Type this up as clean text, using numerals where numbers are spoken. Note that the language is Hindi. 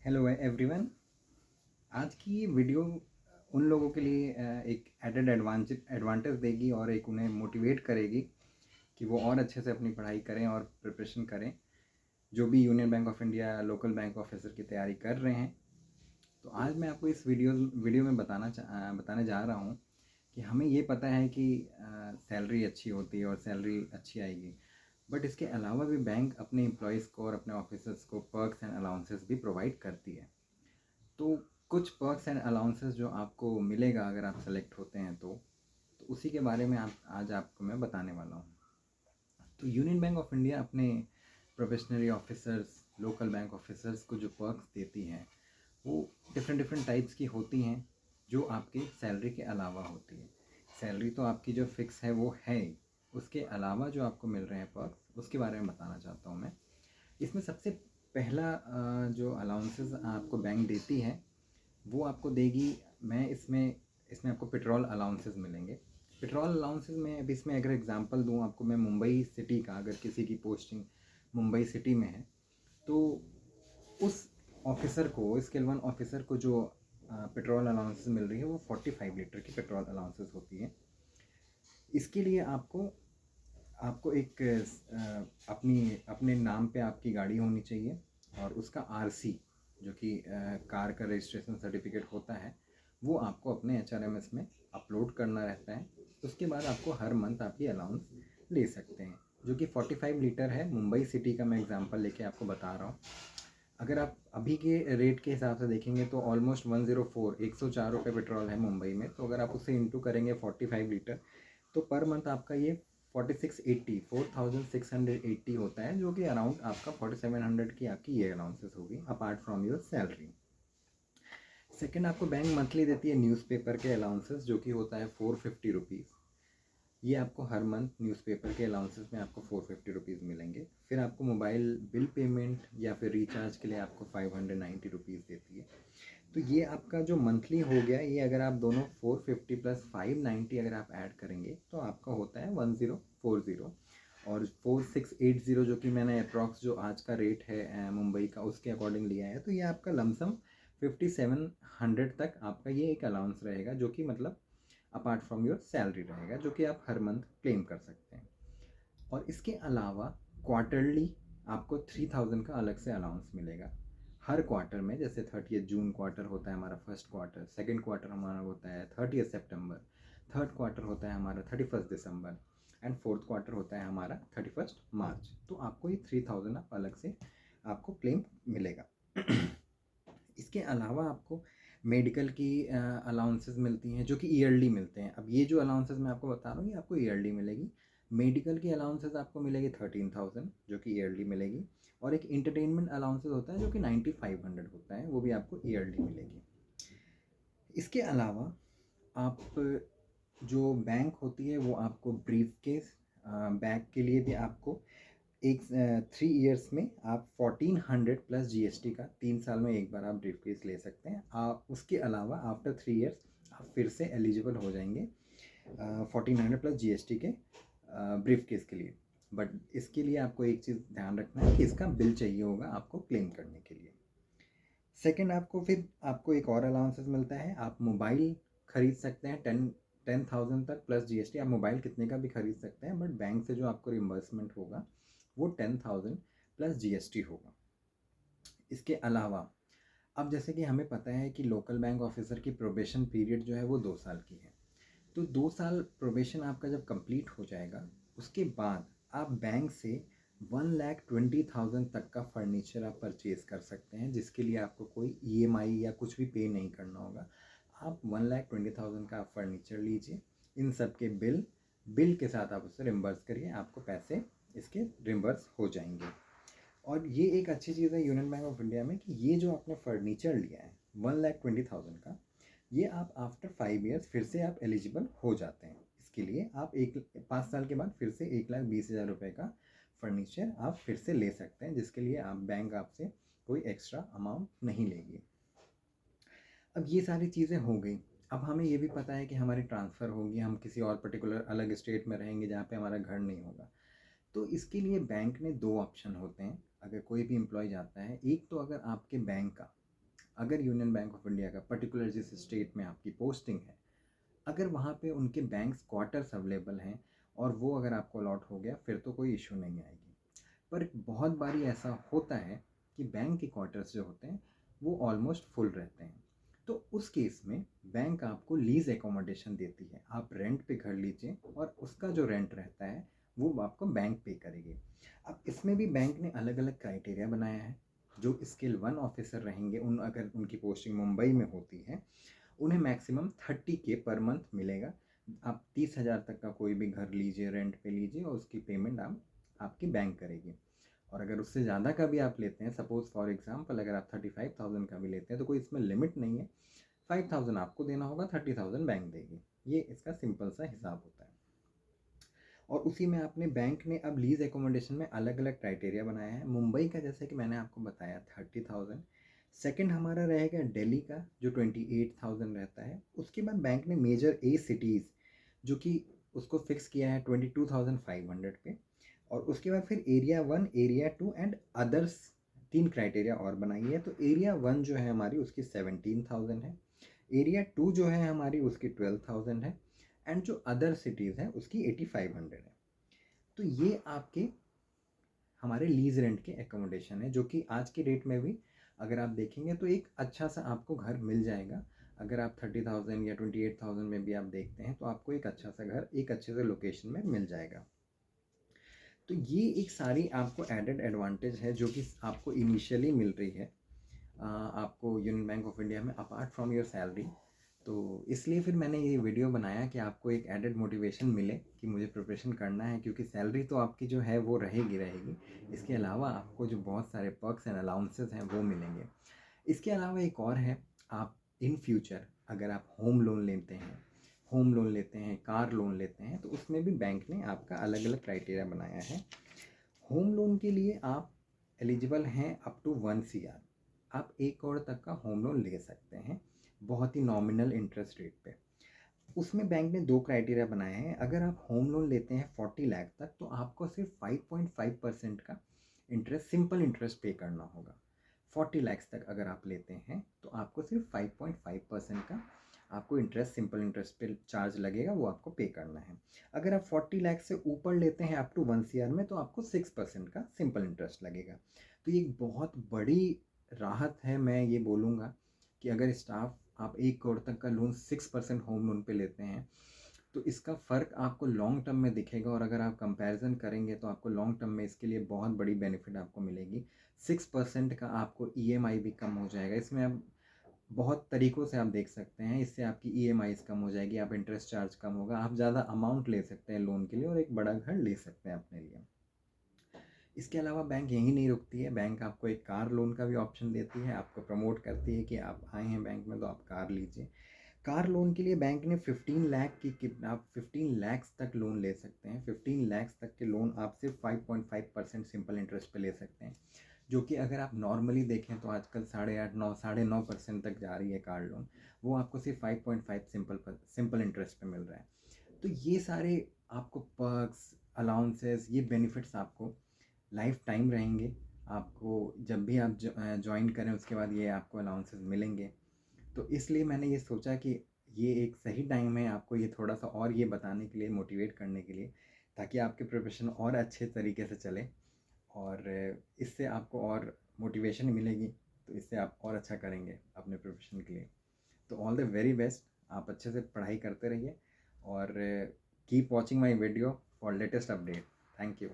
Hello everyone. आज की ये वीडियो उन लोगों के लिए एक एडेड एडवांटेज देगी और एक उन्हें मोटिवेट करेगी कि वो और अच्छे से अपनी पढ़ाई करें और प्रिपरेशन करें, जो भी union bank of India local bank officer की तैयारी कर रहे हैं। तो आज मैं आपको इस वीडियो में बताने जा रहा हूँ कि हमें ये पता है कि सैलरी अच्छी होती है और सैलरी अच्छी आएगी, बट इसके अलावा भी बैंक अपने एम्प्लॉयज़ को और अपने ऑफिसर्स को पर्क्स एंड अलाउंसेस भी प्रोवाइड करती है। तो कुछ पर्क्स एंड अलाउंसेस जो आपको मिलेगा अगर आप सेलेक्ट होते हैं तो उसी के बारे में आज आपको मैं बताने वाला हूँ। तो यूनियन बैंक ऑफ इंडिया अपने probationary officers, local bank officers को जो पर्क्स देती हैं वो डिफरेंट टाइप्स की होती हैं, जो आपके सैलरी के अलावा होती है। सैलरी तो आपकी जो फिक्स है वो है ही, उसके अलावा जो आपको मिल रहे हैं पर्क्स उसके बारे में बताना चाहता हूँ मैं। इसमें सबसे पहला जो अलाउंसेस आपको बैंक देती है वो आपको देगी। मैं इसमें आपको पेट्रोल अलाउंसेस मिलेंगे। पेट्रोल अलाउंसेस में अब इसमें अगर एग्जांपल दूं आपको मैं मुंबई सिटी का, अगर किसी की पोस्टिंग मुंबई सिटी में है तो उस ऑफिसर को, स्केल 1 ऑफिसर को जो पेट्रोल अलाउंसेस मिल रही है वो 45 लीटर की पेट्रोल अलाउंसेस होती है। इसके लिए आपको आपको एक अपने नाम पे आपकी गाड़ी होनी चाहिए और उसका आरसी, जो कि कार का रजिस्ट्रेशन सर्टिफिकेट होता है, वो आपको अपने एचआरएमएस में अपलोड करना रहता है। उसके बाद आपको हर मंथ आपकी अलाउंस ले सकते हैं, जो कि 45 लीटर है। मुंबई सिटी का मैं एग्जांपल लेके आपको बता रहा हूँ। अगर आप अभी के रेट के हिसाब से देखेंगे तो ऑलमोस्ट 104 रुपये पेट्रोल है मुंबई में। तो अगर आप उसे इंटू करेंगे 45 लीटर तो पर मंथ आपका ये 4680 होता है, जो कि अराउंड आपका 4700 की आपकी ये अलाउंसेस होगी apart from your salary. Second, आपको बैंक मंथली देती है न्यूज़पेपर के अलाउंसेस, जो कि होता है 450 रुपीज़। ये आपको हर मंथ न्यूज़पेपर के अलाउंसेस में आपको 450 रुपीज़ मिलेंगे। फिर आपको मोबाइल बिल पेमेंट या फिर रिचार्ज के लिए आपको 590 रुपीज़ देती है। तो ये आपका जो मंथली हो गया, ये अगर आप दोनों 450 प्लस 590 अगर आप ऐड करेंगे तो आपका होता है 1040। और 4680 जो कि मैंने अप्रॉक्स जो आज का रेट है मुंबई का उसके अकॉर्डिंग लिया है, तो ये आपका लमसम 5700 तक आपका ये एक अलाउंस रहेगा, जो कि मतलब अपार्ट फ्रॉम योर सैलरी रहेगा, जो कि आप हर मंथ क्लेम कर सकते हैं। और इसके अलावा क्वार्टरली आपको 3000 का अलग से अलाउंस मिलेगा हर क्वार्टर में। जैसे 30 जून क्वार्टर होता है हमारा फर्स्ट क्वार्टर, सेकंड क्वार्टर हमारा होता है 30 सितंबर, थर्ड क्वार्टर होता है हमारा 31 दिसंबर एंड फोर्थ क्वार्टर होता है हमारा 31 मार्च। तो आपको ये 3000 आप अलग से आपको क्लेम मिलेगा। इसके अलावा आपको मेडिकल की अलाउंसेस मिलती हैं, जो कि ईयरली मिलते हैं। अब ये जो अलाउंसेस मैं आपको बता रहा हूँ ये आपको ईयरली मिलेगी। मेडिकल की अलाउंसेस आपको मिलेगी 13,000, जो कि ईयरली मिलेगी। और एक इंटरटेनमेंट अलाउंसेस होता है जो कि 9500 होता है, वो भी आपको ईयरली मिलेगी। इसके अलावा आप जो बैंक होती है वो आपको ब्रीफ केस बैग के लिए भी आपको एक 3 ईयर्स में आप 1400 प्लस जीएसटी का 3 साल में एक बार आप ब्रीफ केस ले सकते हैं। आप उसके अलावा आफ्टर 3 ईयर्स आप फिर से एलिजिबल हो जाएंगे 1400 प्लस जीएसटी के ब्रीफ केस के लिए। बट इसके लिए आपको एक चीज़ ध्यान रखना है कि इसका बिल चाहिए होगा आपको क्लेम करने के लिए। सेकेंड, आपको एक और अलाउंसेस मिलता है। आप मोबाइल खरीद सकते हैं 10,000 तक प्लस जीएसटी। आप मोबाइल कितने का भी खरीद सकते हैं, बट बैंक से जो आपको रिम्बर्समेंट होगा वो 10,000 प्लस जीएसटी होगा। इसके अलावा अब जैसे कि हमें पता है कि लोकल बैंक ऑफिसर की प्रोबेशन पीरियड जो है वो 2 साल की है। तो 2 साल प्रोबेशन आपका जब कंप्लीट हो जाएगा उसके बाद आप बैंक से 1,20,000 तक का फर्नीचर आप परचेज कर सकते हैं, जिसके लिए आपको कोई ईएमआई या कुछ भी पे नहीं करना होगा। आप 1,20,000 का फर्नीचर लीजिए, इन सब के बिल के साथ आप उससे रिम्बर्स करिए, आपको पैसे इसके रिम्बर्स हो जाएंगे। और ये एक अच्छी चीज़ है यूनियन बैंक ऑफ इंडिया में कि ये जो आपने फर्नीचर लिया है 1,20,000 का, ये आप आफ्टर 5 ईयर्स फिर से आप एलिजिबल हो जाते हैं। इसके लिए आप 5 साल के बाद फिर से 1,20,000 रुपये का फर्नीचर आप फिर से ले सकते हैं, जिसके लिए आप बैंक आपसे कोई एक्स्ट्रा अमाउंट नहीं लेगी। अब ये सारी चीज़ें हो गई। अब हमें ये भी पता है कि हमारी ट्रांसफ़र होगी, हम किसी और पर्टिकुलर अलग स्टेट में रहेंगे जहाँ पे हमारा घर नहीं होगा। तो इसके लिए बैंक ने 2 ऑप्शन होते हैं अगर कोई भी एम्प्लॉय जाता है। एक तो अगर आपके बैंक का अगर यूनियन बैंक ऑफ इंडिया का पर्टिकुलर जिस स्टेट में आपकी पोस्टिंग है, अगर वहाँ पे उनके बैंक्स क्वार्टर्स अवेलेबल हैं और वो अगर आपको अलॉट हो गया, फिर तो कोई इशू नहीं आएगी। पर बहुत बारी ऐसा होता है कि बैंक के क्वार्टर्स जो होते हैं वो ऑलमोस्ट फुल रहते हैं, तो उस केस में बैंक आपको लीज एकोमोडेशन देती है। आप रेंट पे घर लीजिए और उसका जो रेंट रहता है वो आपको बैंक पे करेगी। अब इसमें भी बैंक ने अलग अलग क्राइटेरिया बनाया है। जो स्किल 1 ऑफिसर रहेंगे, अगर उनकी पोस्टिंग मुंबई में होती है, उन्हें मैक्सिमम 30K पर मंथ मिलेगा। आप 30,000 तक का कोई भी घर लीजिए, रेंट पे लीजिए, और उसकी पेमेंट आपकी बैंक करेगी। और अगर उससे ज़्यादा का भी आप लेते हैं, सपोज़ फॉर एग्जांपल अगर आप 35,000 का भी लेते हैं, तो कोई इसमें लिमिट नहीं है। 5,000 आपको देना होगा, 30,000 बैंक देगी। ये इसका सिंपल सा हिसाब होता है। और उसी में आपने बैंक ने अब लीज एकोमोडेशन में अलग अलग क्राइटेरिया बनाया है। मुंबई का जैसे कि मैंने आपको बताया 30,000। सेकंड हमारा रहेगा दिल्ली का, जो 28,000 रहता है। उसके बाद बैंक ने मेजर ए सिटीज़ जो कि उसको फिक्स किया है 22,500 पे। और उसके बाद फिर area 1, area 2 and others 3 criteria और बनाई है। तो एरिया 1 जो है हमारी, उसकी 17,000 है। एरिया 2 जो है हमारी, उसकी 12,000 है। एंड जो अदर सिटीज़ हैं उसकी 8,500 है। तो ये आपके हमारे लीज रेंट के एकोमोडेशन है, जो कि आज की डेट में भी अगर आप देखेंगे तो एक अच्छा सा आपको घर मिल जाएगा। अगर आप 30,000 या 28,000 में भी आप देखते हैं, तो आपको एक अच्छा सा घर एक अच्छे से लोकेशन में मिल जाएगा। तो ये एक सारी आपको एडेड एडवांटेज है जो कि आपको इनिशियली मिल रही है आपको यूनियन बैंक ऑफ इंडिया में, अपार्ट फ्रॉम योर सैलरी। तो इसलिए फिर मैंने ये वीडियो बनाया कि आपको एक एडेड मोटिवेशन मिले कि मुझे प्रिपरेशन करना है, क्योंकि सैलरी तो आपकी जो है वो रहेगी रहेगी। इसके अलावा आपको जो बहुत सारे पर्क्स एंड अलाउंसेस हैं वो मिलेंगे। इसके अलावा एक और है, आप इन फ्यूचर अगर आप होम लोन लेते हैं, कार लोन लेते हैं, तो उसमें भी बैंक ने आपका अलग अलग क्राइटेरिया बनाया है। होम लोन के लिए आप एलिजिबल हैं अप टू 1 CR। आप 1 करोड़ तक का होम लोन ले सकते हैं, बहुत ही नॉमिनल इंटरेस्ट रेट पे। उसमें बैंक ने 2 क्राइटेरिया बनाए हैं। अगर आप होम लोन लेते हैं 40 लाख तक, तो आपको सिर्फ 5.5% का इंटरेस्ट, सिंपल इंटरेस्ट पे करना होगा। 40 लाख तक अगर आप लेते हैं तो आपको सिर्फ 5.5% का आपको इंटरेस्ट, सिंपल इंटरेस्ट पे चार्ज लगेगा, वो आपको पे करना है। अगर आप 40 लाख से ऊपर लेते हैं अप टू 1 CR में, तो आपको 6% का सिंपल इंटरेस्ट लगेगा। तो ये एक बहुत बड़ी राहत है। मैं ये बोलूँगा कि अगर स्टाफ आप 1 करोड़ तक का लोन 6% होम लोन पे लेते हैं, तो इसका फ़र्क आपको लॉन्ग टर्म में दिखेगा। और अगर आप कंपैरिजन करेंगे तो आपको लॉन्ग टर्म में इसके लिए बहुत बड़ी बेनिफिट आपको मिलेगी। 6% का आपको EMI भी कम हो जाएगा। इसमें आप बहुत तरीक़ों से आप देख सकते हैं, इससे आपकी EMIs कम हो जाएगी, आप इंटरेस्ट चार्ज कम होगा, आप ज़्यादा अमाउंट ले सकते हैं लोन के लिए और एक बड़ा घर ले सकते हैं अपने लिए। इसके अलावा बैंक यहीं नहीं रुकती है, बैंक आपको एक कार लोन का भी ऑप्शन देती है, आपको प्रमोट करती है कि आप आए हैं बैंक में तो आप कार लीजिए। कार लोन के लिए बैंक ने 15 लाख की आप 15 लाख तक लोन ले सकते हैं। 15 लाख तक के लोन आप सिर्फ 5.5% सिंपल इंटरेस्ट पे ले सकते हैं, जो कि अगर आप नॉर्मली देखें तो आजकल 8.5 9% तक जा रही है कार लोन। वो आपको सिर्फ 5.5 सिंपल इंटरेस्ट पे मिल रहा है। तो ये सारे आपको पर्क्स, अलाउंसेस, ये बेनिफिट्स आपको लाइफ टाइम रहेंगे। आपको जब भी आप ज्वाइन करें उसके बाद ये आपको अलाउंसेस मिलेंगे। तो इसलिए मैंने ये सोचा कि ये एक सही टाइम है आपको ये थोड़ा सा और ये बताने के लिए, मोटिवेट करने के लिए, ताकि आपके प्रिपरेशन और अच्छे तरीके से चले और इससे आपको और मोटिवेशन मिलेगी। तो इससे आप और अच्छा करेंगे अपने प्रोफेशन के लिए। तो ऑल द वेरी बेस्ट, आप अच्छे से पढ़ाई करते रहिए और keep watching my video for latest update. Thank you.